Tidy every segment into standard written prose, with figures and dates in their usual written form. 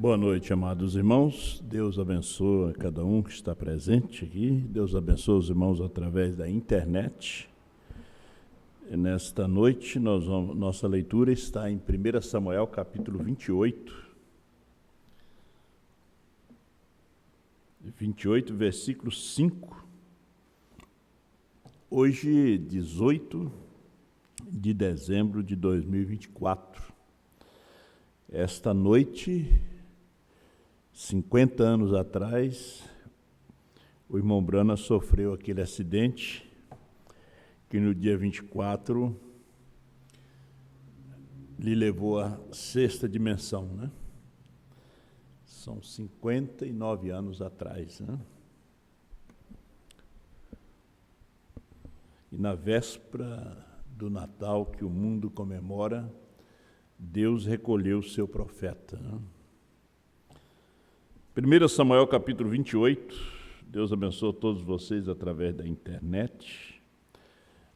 Boa noite, amados irmãos. Deus abençoe a cada um que está presente aqui. Deus abençoe os irmãos através da internet. E nesta noite, nossa leitura está em 1 Samuel, capítulo 28. 28, versículo 5. Hoje, 18 de dezembro de 2024. Esta noite, 50 anos atrás, o irmão Brana sofreu aquele acidente que no dia 24 lhe levou à sexta dimensão, né? São 59 anos atrás, né? E na véspera do Natal que o mundo comemora, Deus recolheu o seu profeta, né? 1 Samuel capítulo 28, Deus abençoe todos vocês através da internet,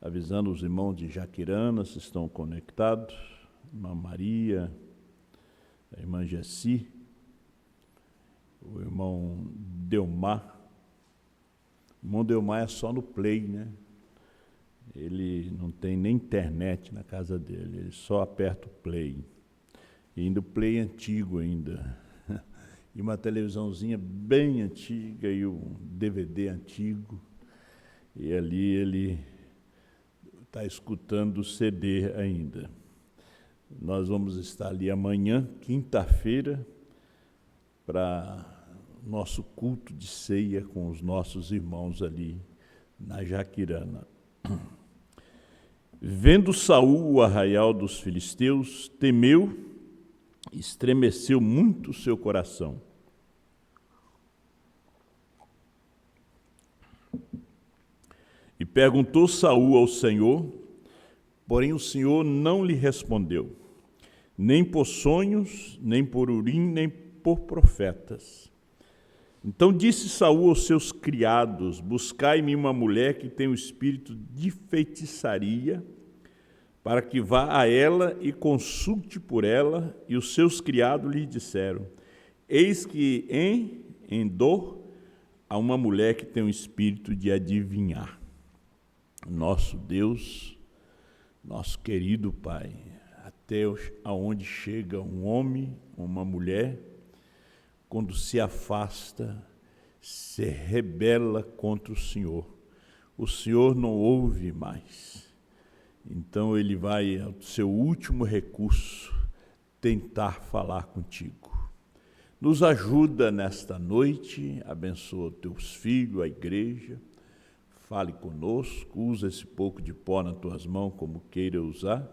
avisando os irmãos de Jaquirana, se estão conectados, a irmã Maria, a irmã Jessi, o irmão Delmar. O irmão Delmar é só no Play, né? Ele não tem nem internet na casa dele, ele só aperta o Play. E ainda o Play antigo ainda. E uma televisãozinha bem antiga e um DVD antigo. E ali ele está escutando o CD ainda. Nós vamos estar ali amanhã, quinta-feira, para nosso culto de ceia com os nossos irmãos ali na Jaquirana. Vendo Saul o arraial dos filisteus, temeu, estremeceu muito o seu coração. E perguntou Saul ao Senhor, porém o Senhor não lhe respondeu, nem por sonhos, nem por urim, nem por profetas. Então disse Saul aos seus criados: buscai-me uma mulher que tem o espírito de feitiçaria, para que vá a ela e consulte por ela. E os seus criados lhe disseram: eis que em Endor há uma mulher que tem o espírito de adivinhar. Nosso Deus, nosso querido Pai, até aonde chega um homem, uma mulher, quando se afasta, se rebela contra o Senhor não ouve mais. Então ele vai ao seu último recurso, tentar falar contigo. Nos ajuda nesta noite, abençoa teus filhos, a igreja, fale conosco, usa esse pouco de pó nas tuas mãos como queira usar,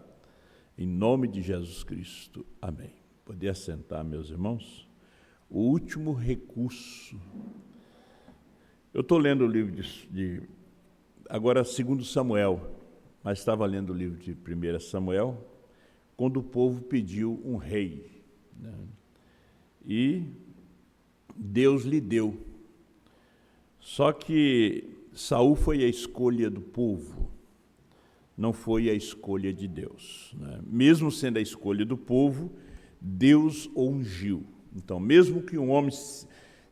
em nome de Jesus Cristo. Amém. Pode assentar, meus irmãos. O último recurso. Eu estou lendo o livro agora 2 Samuel, mas estava lendo o livro de 1 Samuel, quando o povo pediu um rei, né? E Deus lhe deu. Só que Saul foi a escolha do povo, não foi a escolha de Deus, né? Mesmo sendo a escolha do povo, Deus o ungiu. Então, mesmo que um homem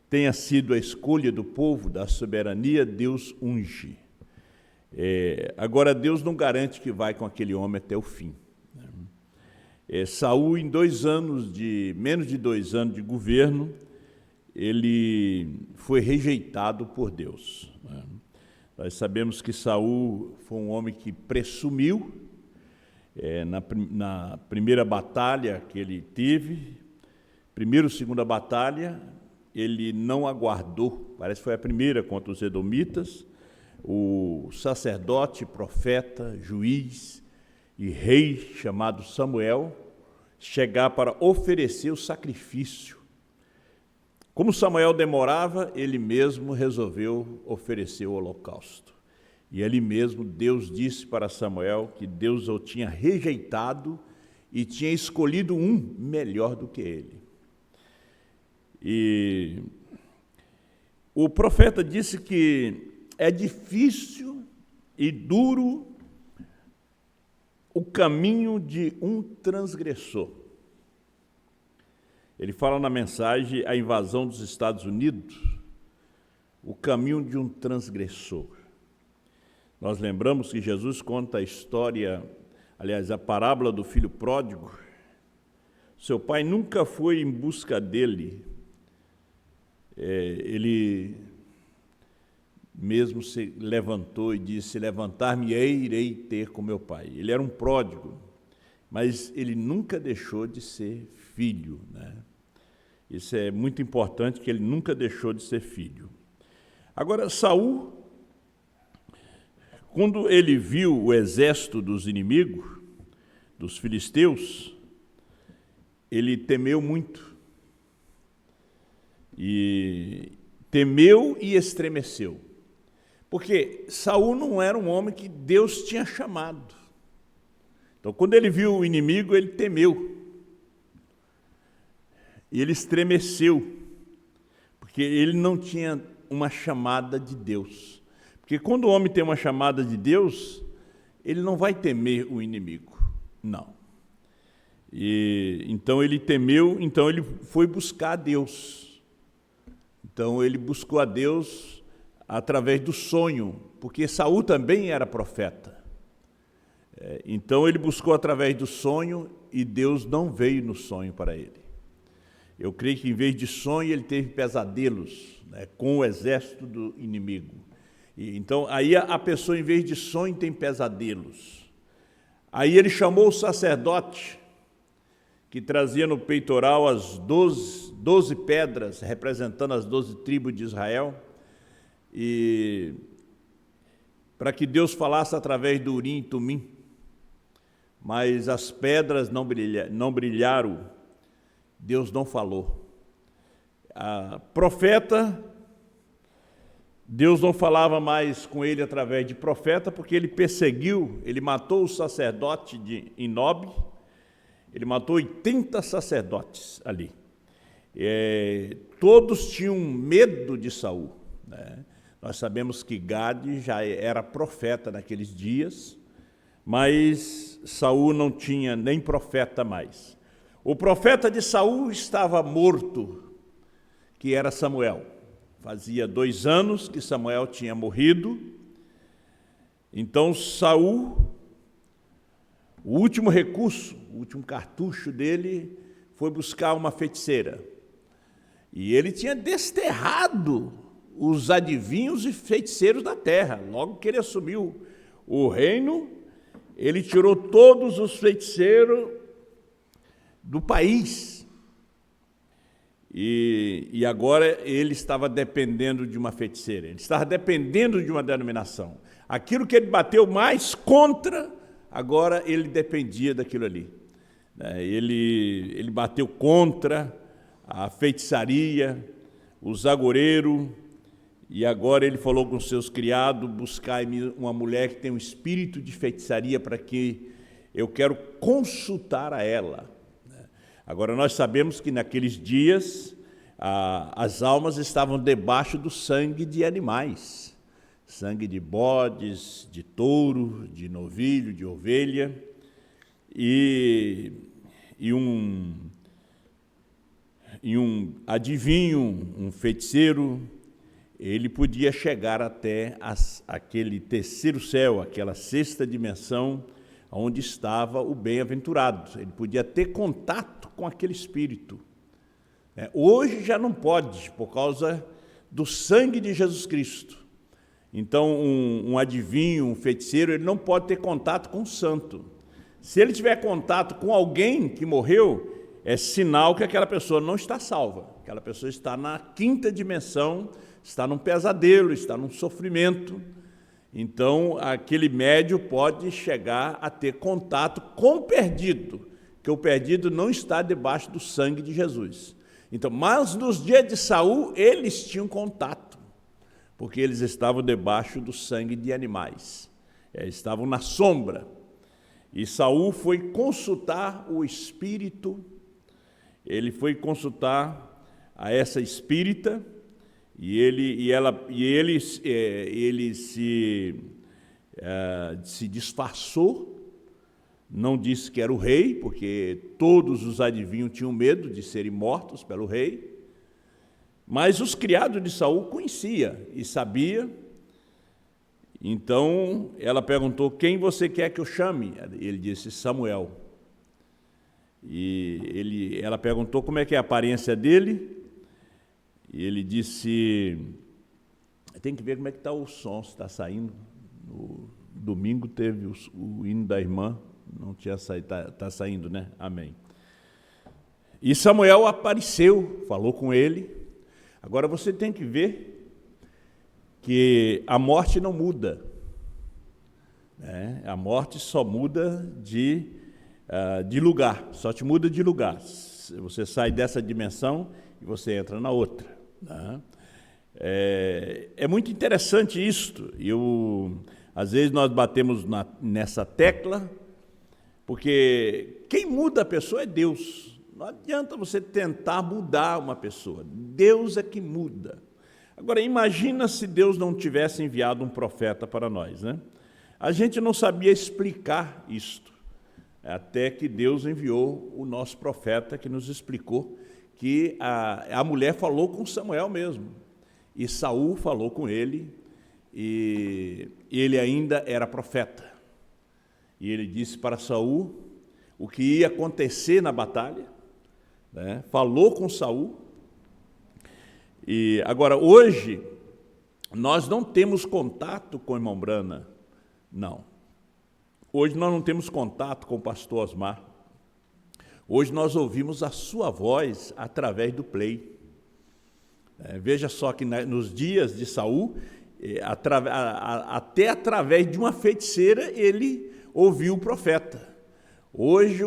tenha sido a escolha do povo, da soberania, Deus unge. Agora, Deus não garante que vai com aquele homem até o fim, né? Saul, em menos de 2 anos de governo, ele foi rejeitado por Deus, né? Nós sabemos que Saul foi um homem que presumiu na primeira batalha que ele teve. Primeira ou segunda batalha, ele não aguardou, parece que foi a primeira contra os edomitas, o sacerdote, profeta, juiz e rei chamado Samuel chegar para oferecer o sacrifício. Como Samuel demorava, ele mesmo resolveu oferecer o holocausto. E ali mesmo Deus disse para Samuel que Deus o tinha rejeitado e tinha escolhido um melhor do que ele. E o profeta disse que é difícil e duro o caminho de um transgressor. ele fala na mensagem a invasão dos Estados Unidos, o caminho de um transgressor. Nós lembramos que Jesus conta a história, aliás, a parábola do filho pródigo. Seu pai nunca foi em busca dele. Ele mesmo se levantou e disse: levantar-me-ei, irei ter com meu pai. Ele era um pródigo, mas ele nunca deixou de ser filho, né? Isso é muito importante, que ele nunca deixou de ser filho. Agora, Saul, quando ele viu o exército dos inimigos, dos filisteus, ele temeu muito. E temeu e estremeceu. Porque Saul não era um homem que Deus tinha chamado. Então, quando ele viu o inimigo, ele temeu. E ele estremeceu, porque ele não tinha uma chamada de Deus. Porque quando o homem tem uma chamada de Deus, ele não vai temer o inimigo, não. E então ele temeu, então ele foi buscar a Deus. Então ele buscou a Deus através do sonho, porque Saul também era profeta. Então ele buscou através do sonho e Deus não veio no sonho para ele. Eu creio que em vez de sonho ele teve pesadelos, né, com o exército do inimigo. E, então aí a pessoa em vez de sonho tem pesadelos. Aí ele chamou o sacerdote que trazia no peitoral as 12 pedras representando as 12 tribos de Israel, e para que Deus falasse através do Urim e Tumim. Mas as pedras não brilharam, Deus não falou. A profeta, Deus não falava mais com ele através de profeta, porque ele perseguiu, ele matou o sacerdote em Nob, ele matou 80 sacerdotes ali. Todos tinham medo de Saul, né? Nós sabemos que Gade já era profeta naqueles dias, mas Saul não tinha nem profeta mais. O profeta de Saul estava morto, que era Samuel. Fazia 2 anos que Samuel tinha morrido. Então Saul, o último recurso, o último cartucho dele, foi buscar uma feiticeira. E ele tinha desterrado os adivinhos e feiticeiros da terra. Logo que ele assumiu o reino, ele tirou todos os feiticeiros do país. E agora ele estava dependendo de uma feiticeira, ele estava dependendo de uma denominação. Aquilo que ele bateu mais contra, agora ele dependia daquilo ali. Ele bateu contra a feitiçaria, os agoureiros, e agora ele falou com seus criados: buscai-me uma mulher que tem um espírito de feitiçaria, para que eu quero consultar a ela. Agora, nós sabemos que naqueles dias as almas estavam debaixo do sangue de animais, sangue de bodes, de touro, de novilho, de ovelha, e um adivinho, um feiticeiro, ele podia chegar até aquele terceiro céu, aquela sexta dimensão, onde estava o bem-aventurado. Ele podia ter contato com aquele espírito. Hoje já não pode, por causa do sangue de Jesus Cristo. Então, um adivinho, um feiticeiro, ele não pode ter contato com o santo. Se ele tiver contato com alguém que morreu, é sinal que aquela pessoa não está salva. Aquela pessoa está na 5ª dimensão, está num pesadelo, está num sofrimento. Então, aquele médium pode chegar a ter contato com o perdido, que o perdido não está debaixo do sangue de Jesus. Então, mas nos dias de Saul, eles tinham contato, porque eles estavam debaixo do sangue de animais, estavam na sombra. E Saul foi consultar o espírito, ele foi consultar a essa espírita, e ele se disfarçou, não disse que era o rei, porque todos os adivinhos tinham medo de serem mortos pelo rei, mas os criados de Saul conhecia e sabia. Então ela perguntou: quem você quer que eu chame? Ele disse: Samuel. E ela perguntou como é que é a aparência dele, e ele disse: tem que ver como é que está o som, se está saindo. No domingo teve o hino da irmã, não tinha saído, está saindo, né? Amém. E Samuel apareceu, falou com ele. Agora você tem que ver que a morte não muda, né? A morte só muda de lugar, só te muda de lugar. Você sai dessa dimensão e você entra na outra, né? É muito interessante isto. Às vezes nós batemos nessa tecla, porque quem muda a pessoa é Deus. Não adianta você tentar mudar uma pessoa, Deus é que muda. Agora, imagina se Deus não tivesse enviado um profeta para nós, né? A gente não sabia explicar isto, até que Deus enviou o nosso profeta, que nos explicou que a mulher falou com Samuel mesmo, e Saul falou com ele, e ele ainda era profeta. E ele disse para Saul o que ia acontecer na batalha, né? Falou com Saul. E agora, hoje, nós não temos contato com o irmão Brana, não. Hoje nós não temos contato com o pastor Osmar. Hoje nós ouvimos a sua voz através do play. Veja só que nos dias de Saul, até através de uma feiticeira, ele ouviu o profeta. Hoje,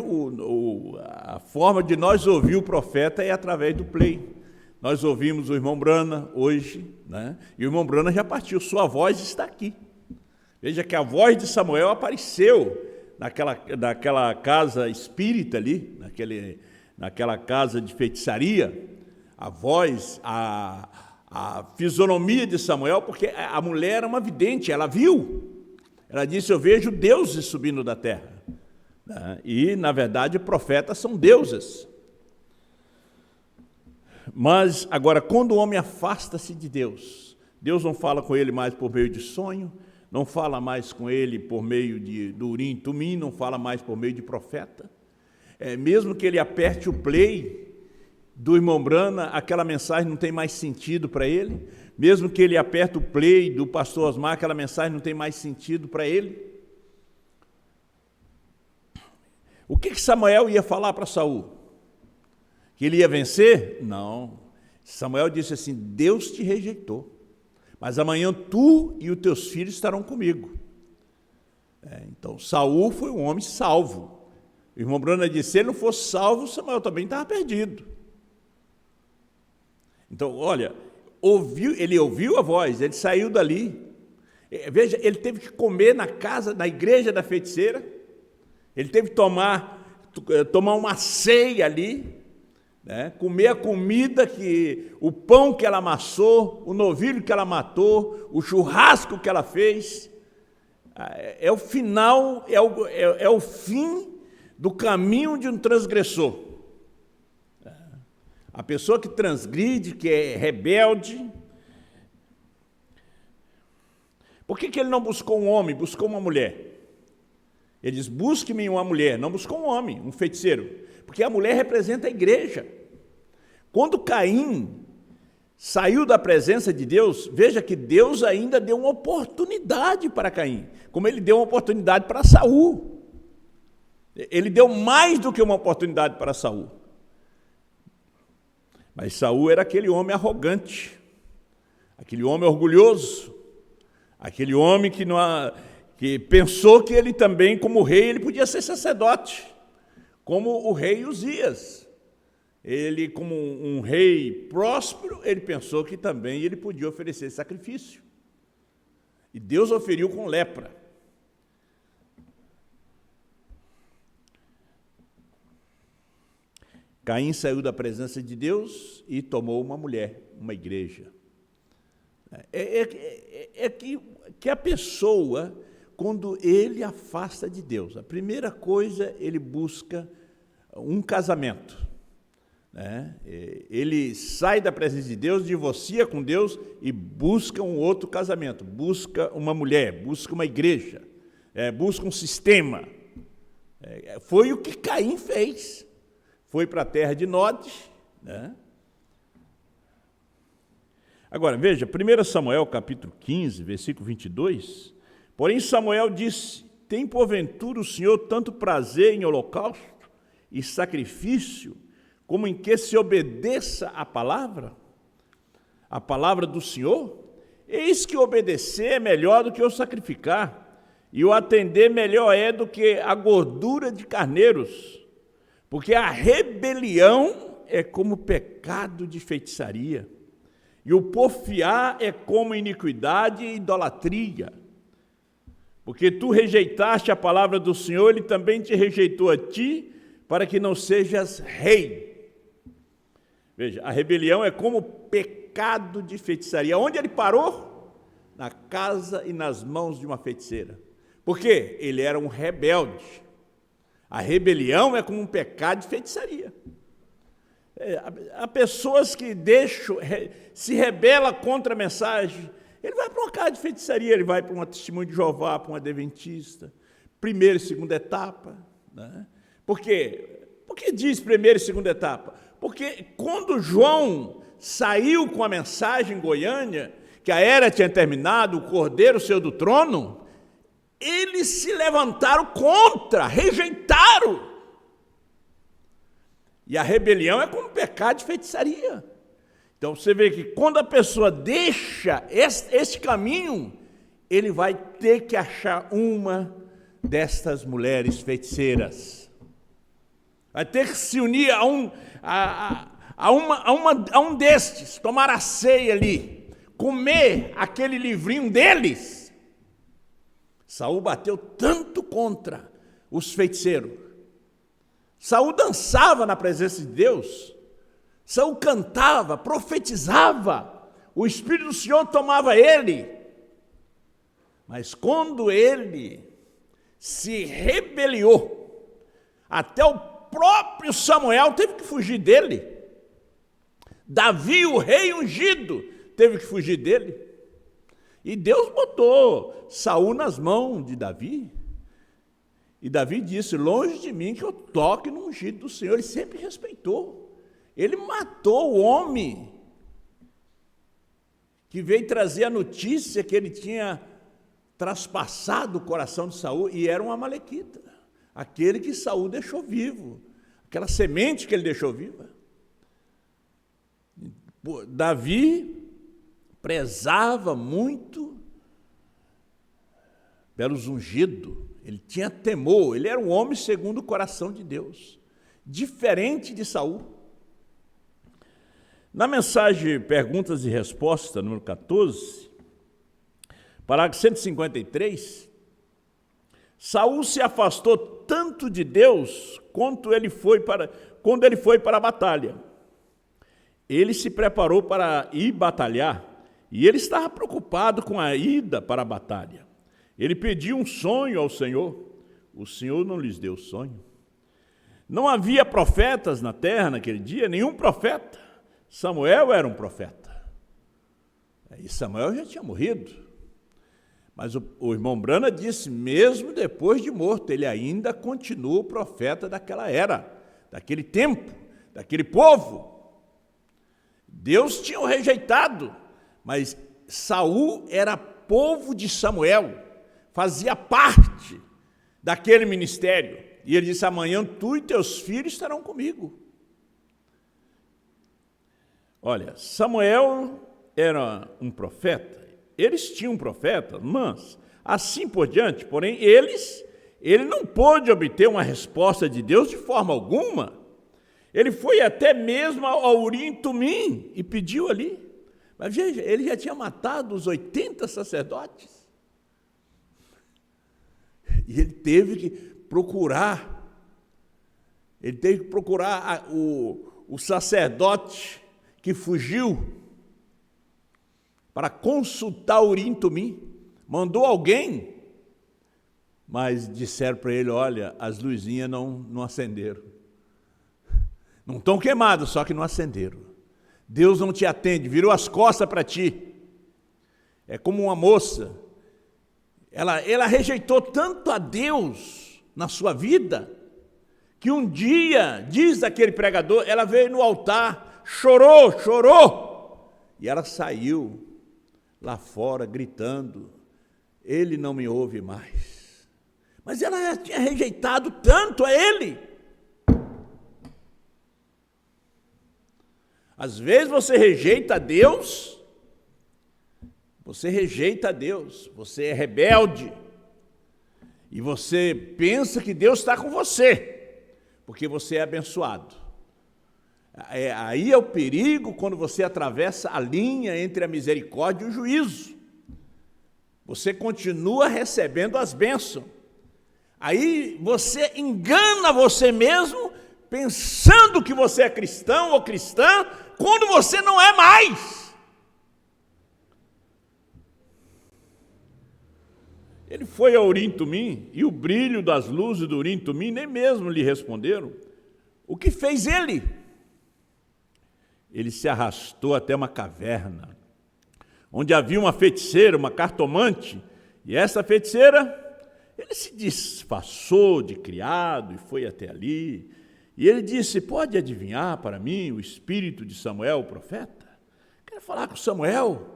a forma de nós ouvir o profeta é através do play. Nós ouvimos o irmão Brana hoje, né? E o irmão Brana já partiu, sua voz está aqui. Veja que a voz de Samuel apareceu naquela casa espírita ali, naquela casa de feitiçaria. A voz, a fisionomia de Samuel, porque a mulher era uma vidente, ela viu. Ela disse: eu vejo deuses subindo da terra. E, na verdade, profetas são deuses. Mas, agora, quando o homem afasta-se de Deus, Deus não fala com ele mais por meio de sonho, não fala mais com ele por meio do Urim, Tumim, não fala mais por meio de profeta. Mesmo que ele aperte o play do irmão Brana, aquela mensagem não tem mais sentido para ele. Mesmo que ele aperte o play do pastor Osmar, aquela mensagem não tem mais sentido para ele. O que Samuel ia falar para Saul? Que ele ia vencer? Não. Samuel disse assim: Deus te rejeitou, mas amanhã tu e os teus filhos estarão comigo. Então, Saul foi um homem salvo. O irmão Brana disse: se ele não fosse salvo, Samuel também estava perdido. Então, olha, ele ouviu a voz, ele saiu dali. Veja, ele teve que comer na igreja da feiticeira, ele teve que tomar uma ceia ali, né? Comer a comida, o pão que ela amassou, o novilho que ela matou, o churrasco que ela fez. É o final, é o fim do caminho de um transgressor. A pessoa que transgride, que é rebelde. Por que ele não buscou um homem, buscou uma mulher? Ele diz: busque-me uma mulher, não buscou um homem, um feiticeiro. Porque a mulher representa a igreja. Quando Caim saiu da presença de Deus, veja que Deus ainda deu uma oportunidade para Caim, como ele deu uma oportunidade para Saul. Ele deu mais do que uma oportunidade para Saul. Mas Saul era aquele homem arrogante, aquele homem orgulhoso, aquele homem que pensou que ele também, como rei, ele podia ser sacerdote, como o rei Uzias. Ele, como um rei próspero, ele pensou que também ele podia oferecer sacrifício. E Deus oferiu com lepra. Caim saiu da presença de Deus e tomou uma mulher, uma igreja. Que a pessoa, quando ele afasta de Deus. A primeira coisa, ele busca um casamento, né? Ele sai da presença de Deus, divorcia com Deus e busca um outro casamento, busca uma mulher, busca uma igreja, busca um sistema. Foi o que Caim fez. Foi para a terra de Nod, né? Agora, veja, 1 Samuel, capítulo 15, versículo 22, porém Samuel disse, tem porventura o Senhor tanto prazer em holocausto e sacrifício, como em que se obedeça a palavra do Senhor? Eis que obedecer é melhor do que o sacrificar, e o atender melhor é do que a gordura de carneiros, porque a rebelião é como pecado de feitiçaria, e o porfiar é como iniquidade e idolatria. Porque tu rejeitaste a palavra do Senhor, Ele também te rejeitou a ti, para que não sejas rei. Veja, a rebelião é como pecado de feitiçaria. Onde ele parou? Na casa e nas mãos de uma feiticeira. Por quê? Ele era um rebelde. A rebelião é como um pecado de feitiçaria. Há pessoas que se rebela contra a mensagem. Ele vai para uma casa de feitiçaria, ele vai para uma testemunha de Jeová, para uma adventista, primeira e segunda etapa, né? Por quê? Por que diz primeira e segunda etapa? Porque quando João saiu com a mensagem em Goiânia, que a era tinha terminado, o Cordeiro saiu do trono, eles se levantaram contra, rejeitaram. E a rebelião é como pecado de feitiçaria. Então você vê que quando a pessoa deixa esse caminho, ele vai ter que achar uma destas mulheres feiticeiras. Vai ter que se unir a um destes, tomar a ceia ali, comer aquele livrinho deles. Saul bateu tanto contra os feiticeiros. Saul dançava na presença de Deus. Saul cantava, profetizava. O Espírito do Senhor tomava ele. Mas quando ele se rebeliou, até o próprio Samuel teve que fugir dele. Davi, o rei ungido, teve que fugir dele. E Deus botou Saul nas mãos de Davi. E Davi disse, longe de mim que eu toque no ungido do Senhor. Ele sempre respeitou. Ele matou o homem que veio trazer a notícia que ele tinha traspassado o coração de Saul, e era um amalequita, aquele que Saul deixou vivo, aquela semente que ele deixou viva. Davi prezava muito pelos ungidos, ele tinha temor, ele era um homem segundo o coração de Deus, diferente de Saul. Na mensagem Perguntas e Respostas, número 14, parágrafo 153, Saul se afastou tanto de Deus quando ele foi para a batalha. Ele se preparou para ir batalhar e ele estava preocupado com a ida para a batalha. Ele pediu um sonho ao Senhor. O Senhor não lhes deu sonho. Não havia profetas na terra naquele dia, nenhum profeta. Samuel era um profeta. E Samuel já tinha morrido. Mas o irmão Brana disse, mesmo depois de morto, ele ainda continua o profeta daquela era, daquele tempo, daquele povo. Deus tinha o rejeitado, mas Saul era povo de Samuel, fazia parte daquele ministério. E ele disse, amanhã tu e teus filhos estarão comigo. Olha, Samuel era um profeta, eles tinham um profeta, mas assim por diante, porém ele não pôde obter uma resposta de Deus de forma alguma. Ele foi até mesmo ao Urim e Tumim e pediu ali. Mas veja, ele já tinha matado os 80 sacerdotes. E ele teve que procurar o sacerdote que fugiu para consultar o Urim e Tumim. Mandou alguém Mas disseram para ele, olha, as luzinhas não acenderam. Não estão queimadas, só que não acenderam. Deus não te atende, virou as costas para ti. É como uma moça, ela rejeitou tanto a Deus na sua vida, que um dia, diz aquele pregador, ela veio no altar, chorou, e ela saiu lá fora gritando, ele não me ouve mais. Mas ela já tinha rejeitado tanto a ele. Às vezes você rejeita a Deus, você é rebelde, e você pensa que Deus está com você, porque você é abençoado. Aí é o perigo quando você atravessa a linha entre a misericórdia e o juízo. Você continua recebendo as bênçãos. Aí você engana você mesmo, pensando que você é cristão ou cristã, quando você não é mais. Ele foi a Urim-Tumim, e o brilho das luzes do Urim-Tumim nem mesmo lhe responderam. O que fez ele? Ele se arrastou até uma caverna, onde havia uma feiticeira, uma cartomante, e essa feiticeira, ele se disfarçou de criado e foi até ali, e ele disse, pode adivinhar para mim o espírito de Samuel, o profeta? Quero falar com Samuel.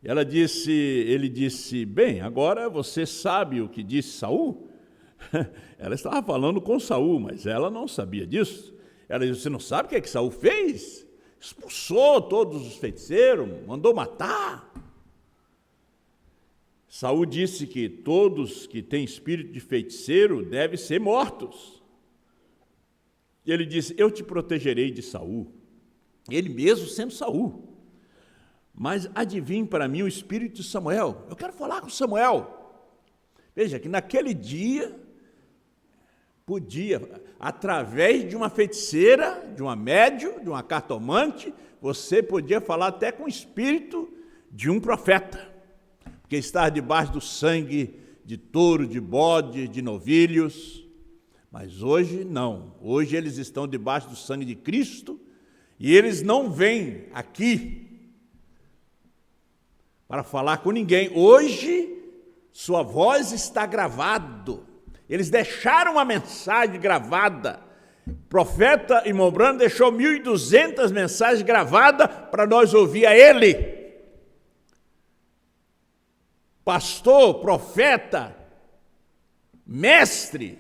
Ele disse, bem, agora você sabe o que disse Saul? Ela estava falando com Saul, mas ela não sabia disso. Ela disse, você não sabe o que é que Saul fez? Expulsou todos os feiticeiros, mandou matar. Saul disse que todos que têm espírito de feiticeiro devem ser mortos. E ele disse, eu te protegerei de Saul. Ele mesmo sendo Saul. Mas adivinhe para mim o espírito de Samuel. Eu quero falar com Samuel. Veja que naquele dia, podia, através de uma feiticeira, de uma médium, de uma cartomante, você podia falar até com o espírito de um profeta. Porque estar debaixo do sangue de touro, de bode, de novilhos. Mas hoje não. Hoje eles estão debaixo do sangue de Cristo e eles não vêm aqui para falar com ninguém. Hoje, sua voz está gravado. Eles deixaram uma mensagem gravada. O profeta Imobrano deixou 1.200 mensagens gravadas para nós ouvir a ele. Pastor, profeta, mestre,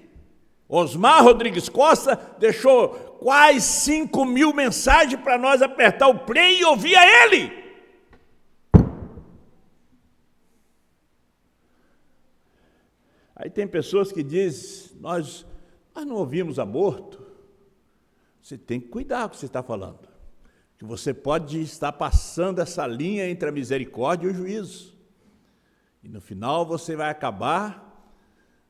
Osmar Rodrigues Costa deixou quase 5.000 mensagens para nós apertar o play e ouvir a ele. Aí tem pessoas que dizem, nós não ouvimos aborto. Você tem que cuidar com o que você está falando. Que você pode estar passando essa linha entre a misericórdia e o juízo. E no final você vai acabar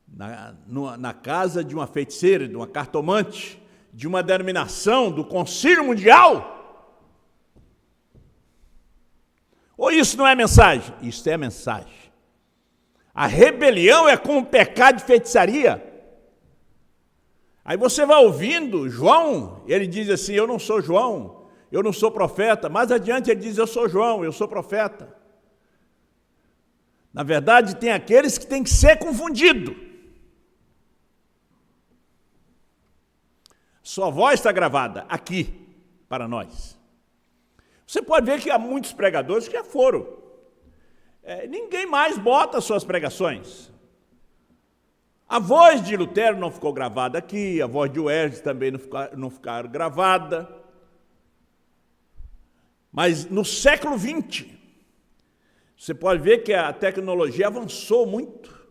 na casa de uma feiticeira, de uma cartomante, de uma denominação, do Concílio Mundial. Ou isso não é mensagem? Isso é mensagem. A rebelião é como um pecado de feitiçaria. Aí você vai ouvindo João, ele diz assim, eu não sou João, eu não sou profeta. Mais adiante ele diz, eu sou João, eu sou profeta. Na verdade, tem aqueles que têm que ser confundidos. Sua voz está gravada aqui, para nós. Você pode ver que há muitos pregadores que já foram. Ninguém mais bota suas pregações. A voz de Lutero não ficou gravada aqui, a voz de Wesley também não ficaram gravada. Mas no século XX, você pode ver que a tecnologia avançou muito,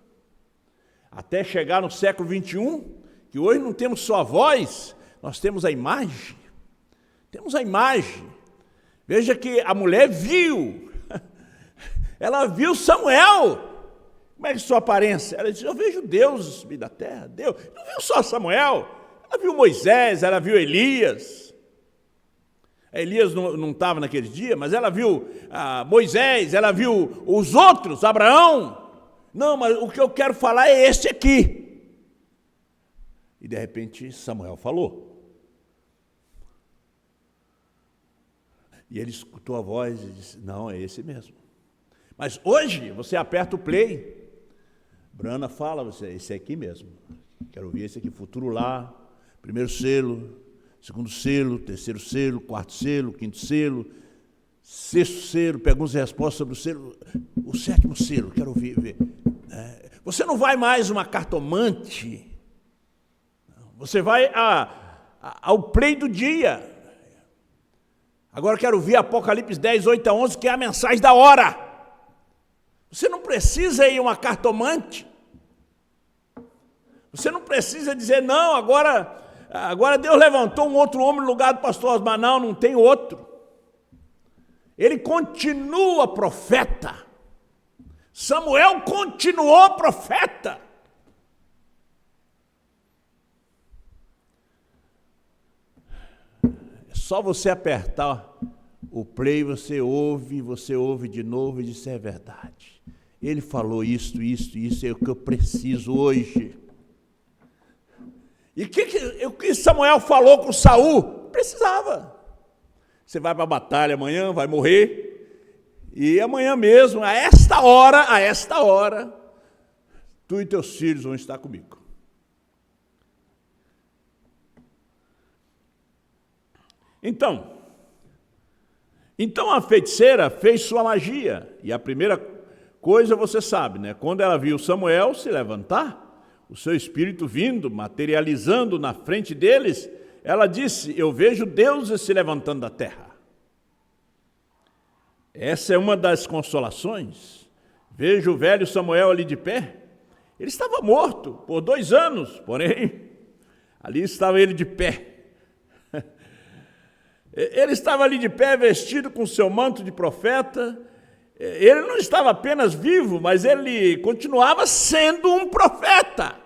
até chegar no século XXI, que hoje não temos só a voz, nós temos a imagem. Temos a imagem. Veja que a mulher viu. Ela viu Samuel. Como é que sua aparência? Ela disse, eu vejo Deus subir da terra. Deus. Não viu só Samuel. Ela viu Moisés, ela viu Elias. Elias não estava naquele dia, mas ela viu Moisés, ela viu os outros, Abraão. Não, mas o que eu quero falar é este aqui. E de repente Samuel falou. E ele escutou a voz e disse, não, é esse mesmo. Mas hoje você aperta o play. Brana fala, esse aqui mesmo. Quero ouvir esse aqui, futuro lá, primeiro selo, segundo selo, terceiro selo, quarto selo, quinto selo, sexto selo, perguntas e respostas sobre o selo, o sétimo selo, quero ouvir. Ver. Você não vai mais uma cartomante, você vai ao play do dia. Agora quero ouvir Apocalipse 10, 8 a 11, que é a mensagem da hora. Você não precisa ir uma cartomante. Você não precisa dizer, não, agora Deus levantou um outro homem no lugar do pastor Osmar. Não tem outro. Ele continua profeta. Samuel continuou profeta. É só você apertar o play, você ouve de novo e diz, é verdade. Ele falou isso é o que eu preciso hoje. E o que Samuel falou com Saul? Precisava. Você vai para a batalha amanhã, vai morrer, e amanhã mesmo, a esta hora, tu e teus filhos vão estar comigo. Então a feiticeira fez sua magia, e a primeira coisa você sabe, né? Quando ela viu Samuel se levantar, o seu espírito vindo, materializando na frente deles, ela disse, eu vejo deuses se levantando da terra. Essa é uma das consolações. Vejo o velho Samuel ali de pé. Ele estava morto por 2 anos, porém, ali estava ele de pé. Ele estava ali de pé, vestido com seu manto de profeta. Ele não estava apenas vivo, mas ele continuava sendo um profeta.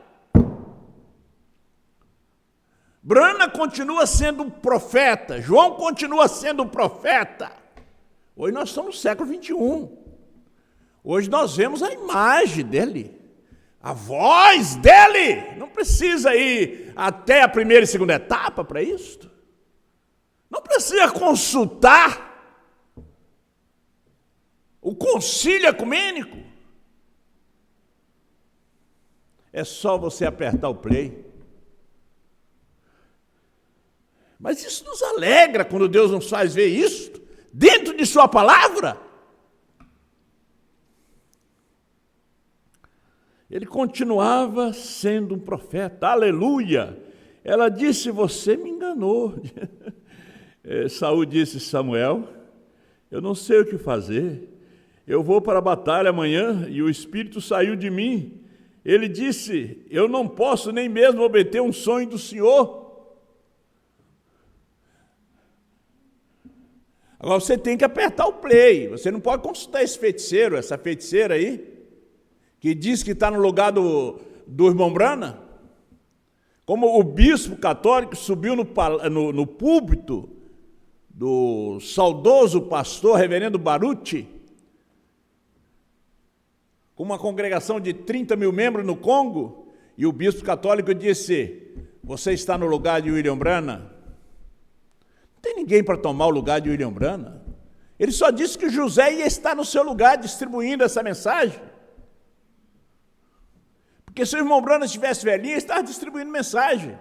Brana continua sendo um profeta. João continua sendo um profeta. Hoje nós estamos no século 21. Hoje nós vemos a imagem dele, a voz dele. Não precisa ir até a primeira e segunda etapa para isso. Não precisa consultar o concílio ecumênico. É só você apertar o play. Mas isso nos alegra quando Deus nos faz ver isso dentro de sua palavra. Ele continuava sendo um profeta. Aleluia! Ela disse, você me enganou. Saul disse, Samuel, eu não sei o que fazer. Eu vou para a batalha amanhã e o Espírito saiu de mim. Ele disse, eu não posso nem mesmo obter um sonho do Senhor. Agora você tem que apertar o play. Você não pode consultar esse feiticeiro, essa feiticeira aí, que diz que está no lugar do irmão Brana. Como o bispo católico subiu no púlpito do saudoso pastor reverendo Baruti, com uma congregação de 30 mil membros no Congo, e o bispo católico disse, você está no lugar de William Branham? Não tem ninguém para tomar o lugar de William Branham. Ele só disse que José ia estar no seu lugar distribuindo essa mensagem. Porque se o irmão Branham estivesse velhinho, ele estava distribuindo mensagem.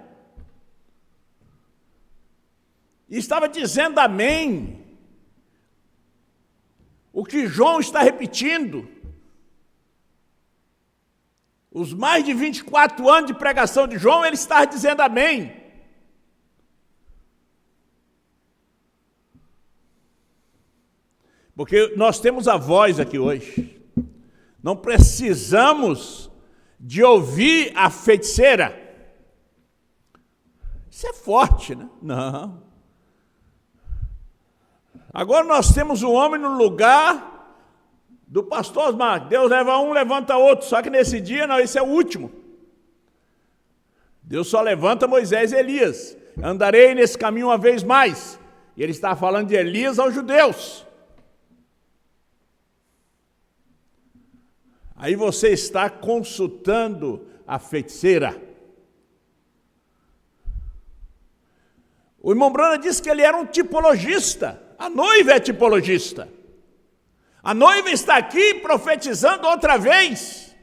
E estava dizendo amém. O que João está repetindo. Os mais de 24 anos de pregação de João, ele está dizendo amém. Porque nós temos a voz aqui hoje. Não precisamos de ouvir a feiticeira. Isso é forte, né? Não. Agora nós temos um homem no lugar do pastor Osmar. Deus leva um, levanta outro. Só que nesse dia, não, esse é o último. Deus só levanta Moisés e Elias. Andarei nesse caminho uma vez mais. E ele está falando de Elias aos judeus. Aí você está consultando a feiticeira. O irmão Branham disse que ele era um tipologista. A noiva é tipologista. A noiva está aqui profetizando outra vez.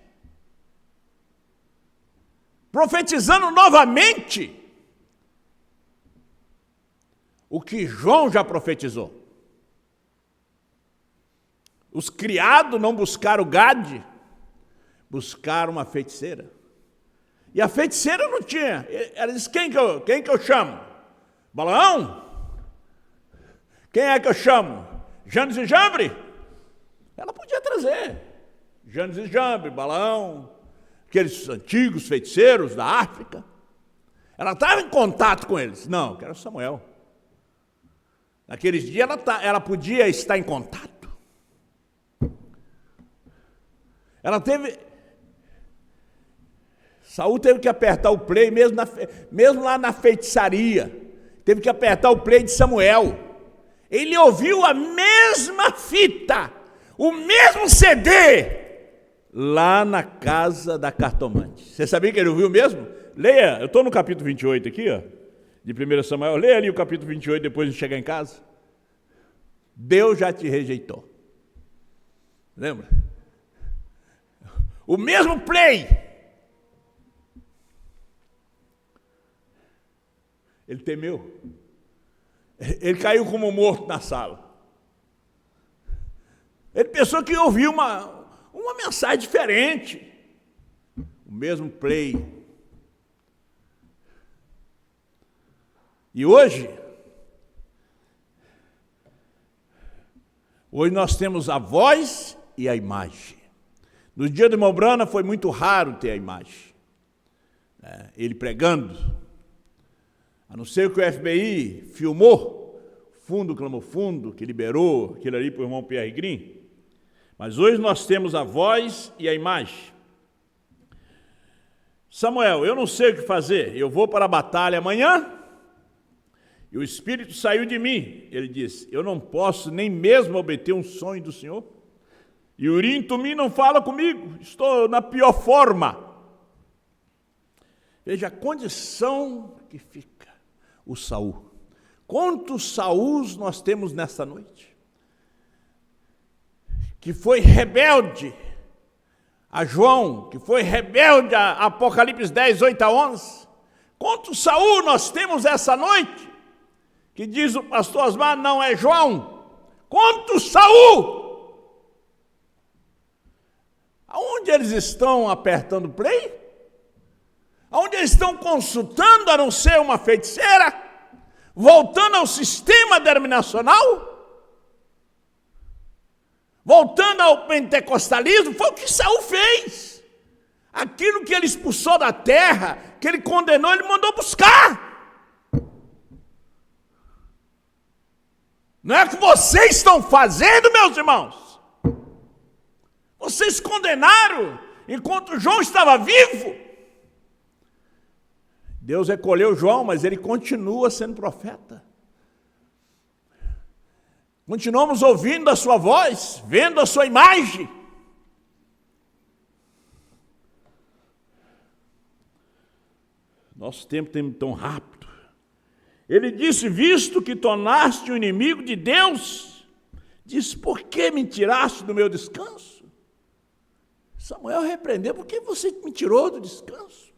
Profetizando novamente o que João já profetizou. Os criados não buscaram Gade, buscaram uma feiticeira. E a feiticeira não tinha. Ela disse, quem que eu chamo? Balaão? Quem é que eu chamo? Janes e Jambre? Ela podia trazer. Janes e Jambre, Balaão, aqueles antigos feiticeiros da África. Ela estava em contato com eles. Não, que era Samuel. Naqueles dias ela podia estar em contato. Saul teve que apertar o play, mesmo lá na feitiçaria. Teve que apertar o play de Samuel. Ele ouviu a mesma fita, o mesmo CD, lá na casa da cartomante. Você sabia que ele ouviu mesmo? Leia, eu estou no capítulo 28 aqui, ó, de 1 Samuel. Leia ali o capítulo 28 depois de chegar em casa. Deus já te rejeitou. Lembra? O mesmo play. Ele temeu. Ele caiu como morto na sala. Ele pensou que ouviu uma mensagem diferente. O mesmo play. E hoje nós temos a voz e a imagem. No dia do irmão Branham foi muito raro ter a imagem. Ele pregando. A não ser que o FBI filmou, fundo clamou fundo, que liberou aquilo ali para o irmão Pierre Green. Mas hoje nós temos a voz e a imagem. Samuel, eu não sei o que fazer, eu vou para a batalha amanhã. E o Espírito saiu de mim. Ele disse, eu não posso nem mesmo obter um sonho do Senhor. E Urim Tumim não fala comigo, estou na pior forma. Veja a condição que fica o Saul. Quantos Sauls nós temos nesta noite? Que foi rebelde a João, que foi rebelde a Apocalipse 10, 8 a 11. Quantos Saul nós temos essa noite? Que diz o pastor Osmar, não é João. Quantos Saul? Aonde eles estão apertando play? Aonde eles estão consultando a não ser uma feiticeira? Voltando ao sistema denominacional? Voltando ao pentecostalismo? Foi o que Saul fez. Aquilo que ele expulsou da terra, que ele condenou, ele mandou buscar. Não é o que vocês estão fazendo, meus irmãos? Vocês condenaram enquanto João estava vivo. Deus recolheu João, mas ele continua sendo profeta. Continuamos ouvindo a sua voz, vendo a sua imagem. Nosso tempo tem tão rápido. Ele disse, visto que tornaste o inimigo de Deus, disse, por que me tiraste do meu descanso? Samuel repreendeu, por que você me tirou do descanso?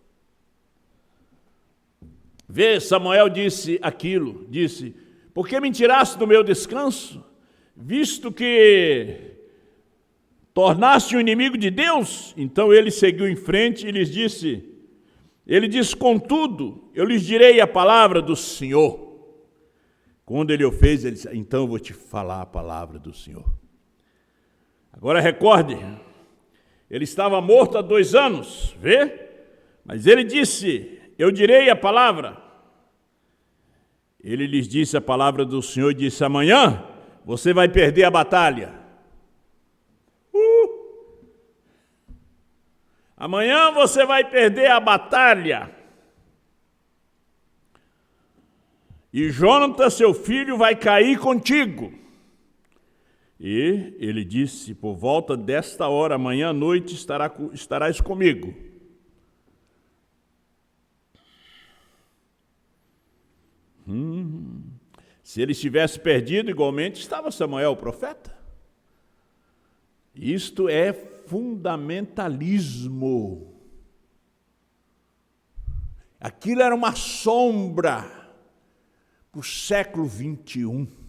Vê, Samuel disse aquilo, disse, por que me tiraste do meu descanso? Visto que tornaste o inimigo de Deus? Então ele seguiu em frente e lhes disse, contudo, eu lhes direi a palavra do Senhor. Quando ele o fez, ele disse, então eu vou te falar a palavra do Senhor. Agora recorde, ele estava morto há 2 anos, vê? Mas ele disse, eu direi a palavra. Ele lhes disse a palavra do Senhor e disse, amanhã você vai perder a batalha. Amanhã você vai perder a batalha. E Jonatas, seu filho, vai cair contigo. E ele disse: por volta desta hora, amanhã à noite, estarás comigo. Se ele estivesse perdido, igualmente estava Samuel, o profeta. Isto é fundamentalismo. Aquilo era uma sombra para o século 21.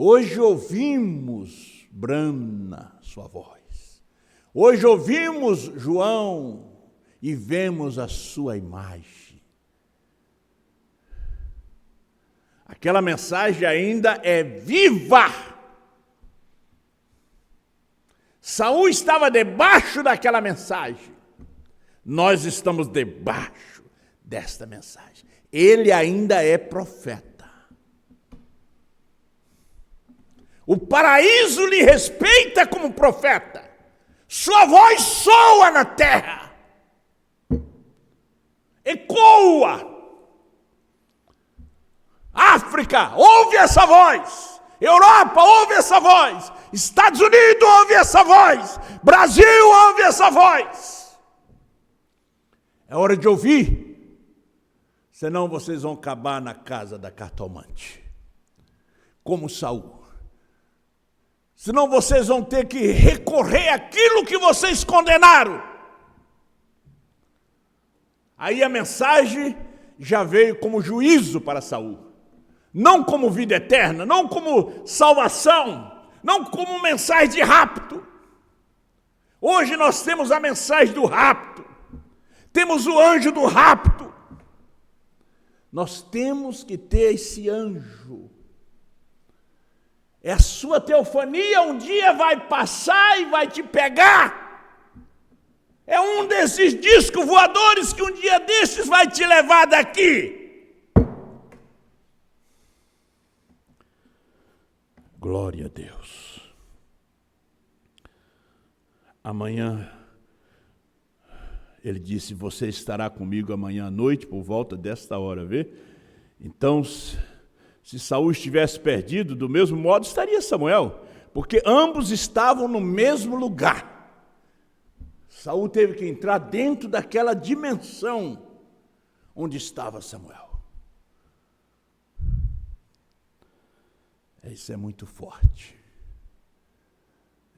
Hoje ouvimos brana sua voz. Hoje ouvimos João e vemos a sua imagem. Aquela mensagem ainda é viva. Saul estava debaixo daquela mensagem. Nós estamos debaixo desta mensagem. Ele ainda é profeta. O paraíso lhe respeita como profeta. Sua voz soa na terra. Ecoa. África, ouve essa voz. Europa, ouve essa voz. Estados Unidos, ouve essa voz. Brasil, ouve essa voz. É hora de ouvir. Senão vocês vão acabar na casa da cartomante. Como Saul. Senão vocês vão ter que recorrer àquilo que vocês condenaram. Aí a mensagem já veio como juízo para Saul. Não como vida eterna, não como salvação, não como mensagem de rapto. Hoje nós temos a mensagem do rapto. Temos o anjo do rapto. Nós temos que ter esse anjo. É a sua teofania, um dia vai passar e vai te pegar. É um desses discos voadores que um dia desses vai te levar daqui. Glória a Deus. Amanhã, ele disse, você estará comigo amanhã à noite, por volta desta hora, vê? Então, se Saul estivesse perdido, do mesmo modo estaria Samuel, porque ambos estavam no mesmo lugar. Saul teve que entrar dentro daquela dimensão onde estava Samuel. Isso é muito forte.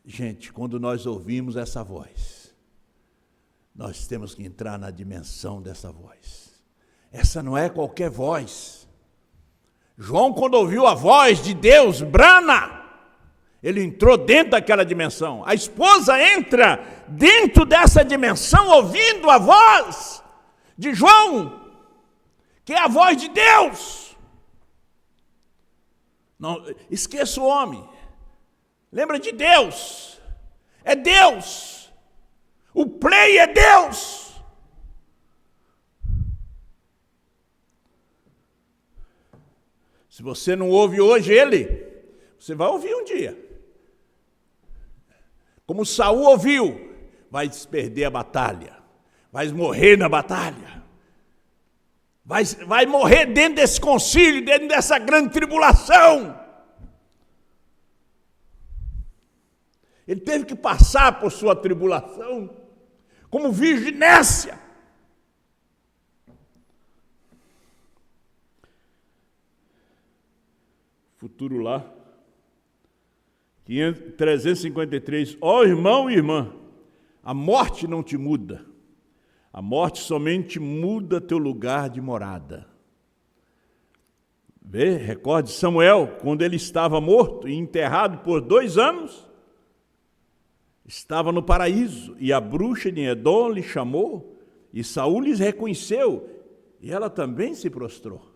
Gente, quando nós ouvimos essa voz, nós temos que entrar na dimensão dessa voz. Essa não é qualquer voz. João, quando ouviu a voz de Deus, brana, ele entrou dentro daquela dimensão. A esposa entra dentro dessa dimensão, ouvindo a voz de João, que é a voz de Deus. Não, esqueça o homem. Lembra de Deus. É Deus. O play é Deus. Se você não ouve hoje ele, você vai ouvir um dia. Como Saul ouviu, vai perder a batalha. Vai morrer na batalha. Vai morrer dentro desse concílio, dentro dessa grande tribulação. Ele teve que passar por sua tribulação, como virgem nécia. Futuro lá. 353. Ó irmão e irmã, a morte não te muda. A morte somente muda teu lugar de morada. Vê, recorde Samuel, quando ele estava morto e enterrado por 2 anos, estava no paraíso, e a bruxa de Edom lhe chamou, e Saul lhes reconheceu, e ela também se prostrou.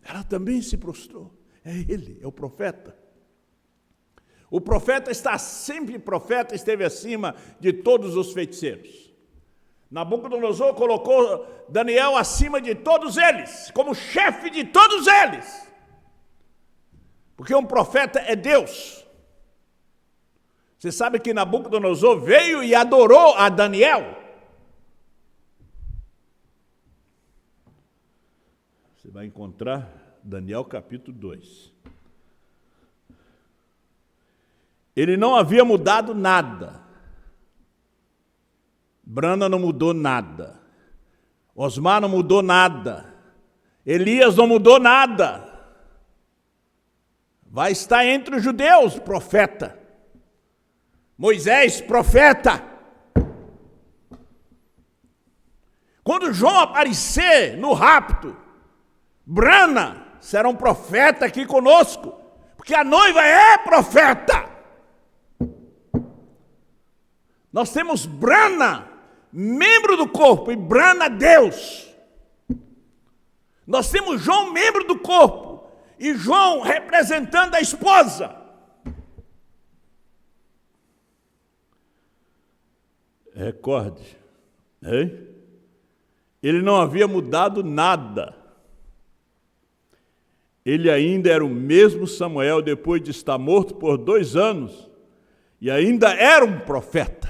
Ela também se prostrou. É ele, é o profeta. O profeta esteve acima de todos os feiticeiros. Nabucodonosor colocou Daniel acima de todos eles, como chefe de todos eles. Porque um profeta é Deus. Você sabe que Nabucodonosor veio e adorou a Daniel. Você vai encontrar Daniel capítulo 2. Ele não havia mudado nada. Brana não mudou nada. Osmar não mudou nada. Elias não mudou nada. Vai estar entre os judeus, profeta. Moisés, profeta. Quando João aparecer no rapto, Brana será um profeta aqui conosco, porque a noiva é profeta. Nós temos Brana, membro do corpo, e Brana, Deus. Nós temos João, membro do corpo, e João representando a esposa. Recorde, hein? Ele não havia mudado nada. Ele ainda era o mesmo Samuel depois de estar morto por 2 anos, e ainda era um profeta.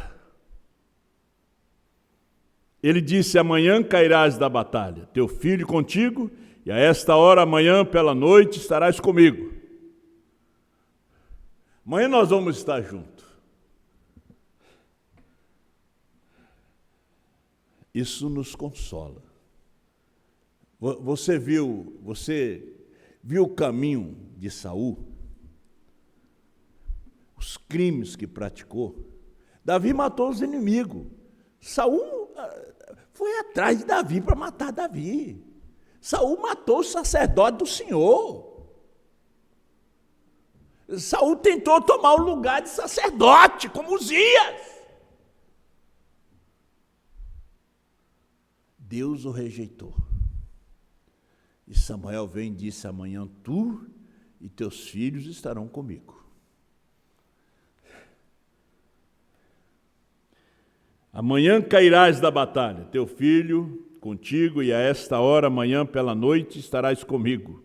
Ele disse: amanhã cairás da batalha, teu filho contigo, e a esta hora, amanhã pela noite, estarás comigo. Amanhã nós vamos estar juntos. Isso nos consola. Você viu o caminho de Saul? Os crimes que praticou? Davi matou os inimigos. Saul foi atrás de Davi para matar Davi. Saul matou o sacerdote do Senhor. Saul tentou tomar o lugar de sacerdote, como Uzias. Deus o rejeitou. E Samuel vem e disse: amanhã tu e teus filhos estarão comigo. Amanhã cairás da batalha, teu filho contigo, e a esta hora, amanhã pela noite, estarás comigo.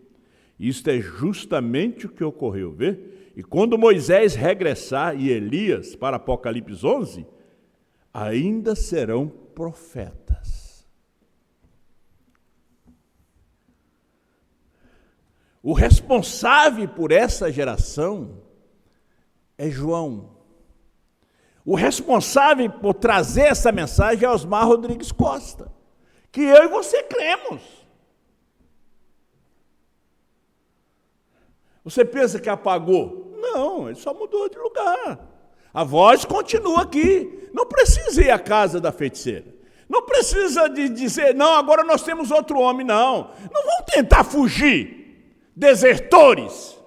Isto é justamente o que ocorreu, vê? E quando Moisés regressar e Elias para Apocalipse 11, ainda serão profetas. O responsável por essa geração é João. O responsável por trazer essa mensagem é Osmar Rodrigues Costa, que eu e você cremos. Você pensa que apagou? Não, ele só mudou de lugar. A voz continua aqui. Não precisa ir à casa da feiticeira. Não precisa de dizer, não, agora nós temos outro homem, não. Não vão tentar fugir. Desertores,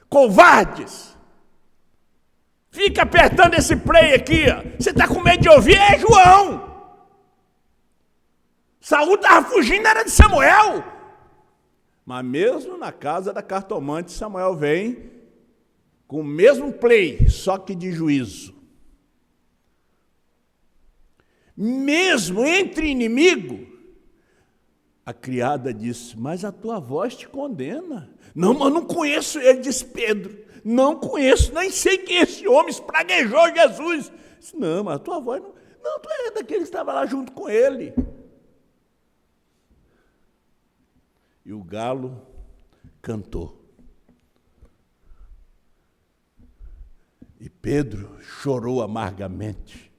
covardes. Fica apertando esse play aqui, ó. Você está com medo de ouvir? É João. Saul estava fugindo, era de Samuel. Mas mesmo na casa da cartomante, Samuel vem com o mesmo play, só que de juízo. Mesmo entre inimigo, a criada disse: mas a tua voz te condena. Não, mas eu não conheço ele, disse Pedro. Não conheço, nem sei quem é esse homem, espraguejou Jesus. Disse: não, mas a tua voz não. Não, tu é daquele que estava lá junto com ele. E o galo cantou. E Pedro chorou amargamente.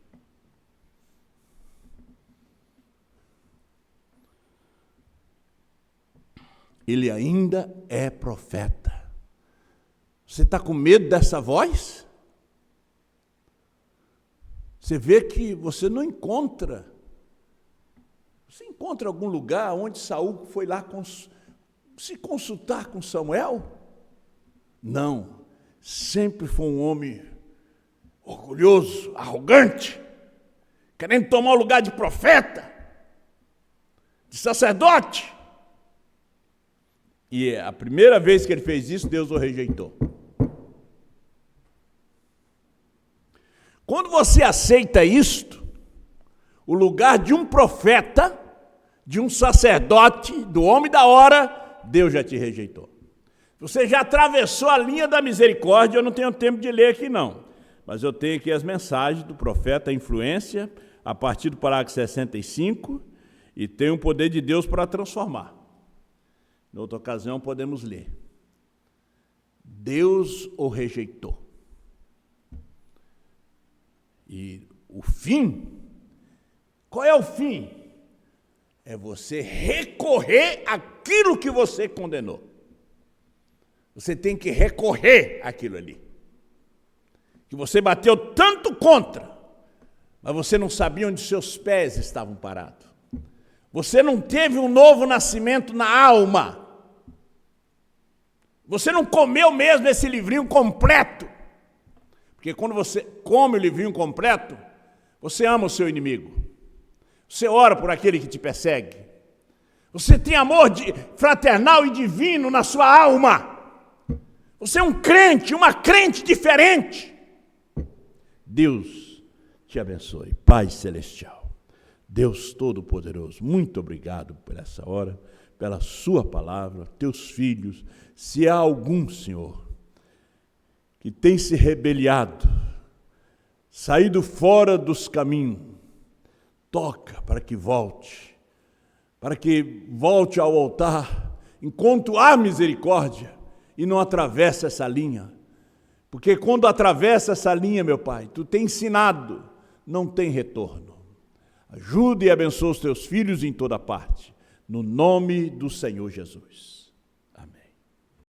Ele ainda é profeta. Você está com medo dessa voz? Você vê que você não encontra. Você encontra algum lugar onde Saul foi lá se consultar com Samuel? Não. Sempre foi um homem orgulhoso, arrogante, querendo tomar o lugar de profeta, de sacerdote. E a primeira vez que ele fez isso, Deus o rejeitou. Quando você aceita isto, o lugar de um profeta, de um sacerdote, do homem da hora, Deus já te rejeitou. Você já atravessou a linha da misericórdia. Eu não tenho tempo de ler aqui não, mas eu tenho aqui as mensagens do profeta, a influência, a partir do parágrafo 65, e tem o poder de Deus para transformar. Em outra ocasião podemos ler: Deus o rejeitou. E o fim, qual é o fim? É você recorrer àquilo que você condenou. Você tem que recorrer àquilo ali, que você bateu tanto contra, mas você não sabia onde seus pés estavam parados. Você não teve um novo nascimento na alma. Você não comeu mesmo esse livrinho completo. Porque quando você come o livrinho completo, você ama o seu inimigo. Você ora por aquele que te persegue. Você tem amor fraternal e divino na sua alma. Você é um crente, uma crente diferente. Deus te abençoe. Pai Celestial, Deus Todo-Poderoso, muito obrigado por essa hora, pela sua palavra, teus filhos. Se há algum, Senhor, que tem se rebeliado, saído fora dos caminhos, toca para que volte ao altar, enquanto há misericórdia, e não atravessa essa linha. Porque quando atravessa essa linha, meu Pai, tu tem ensinado, não tem retorno. Ajuda e abençoa os teus filhos em toda parte, no nome do Senhor Jesus.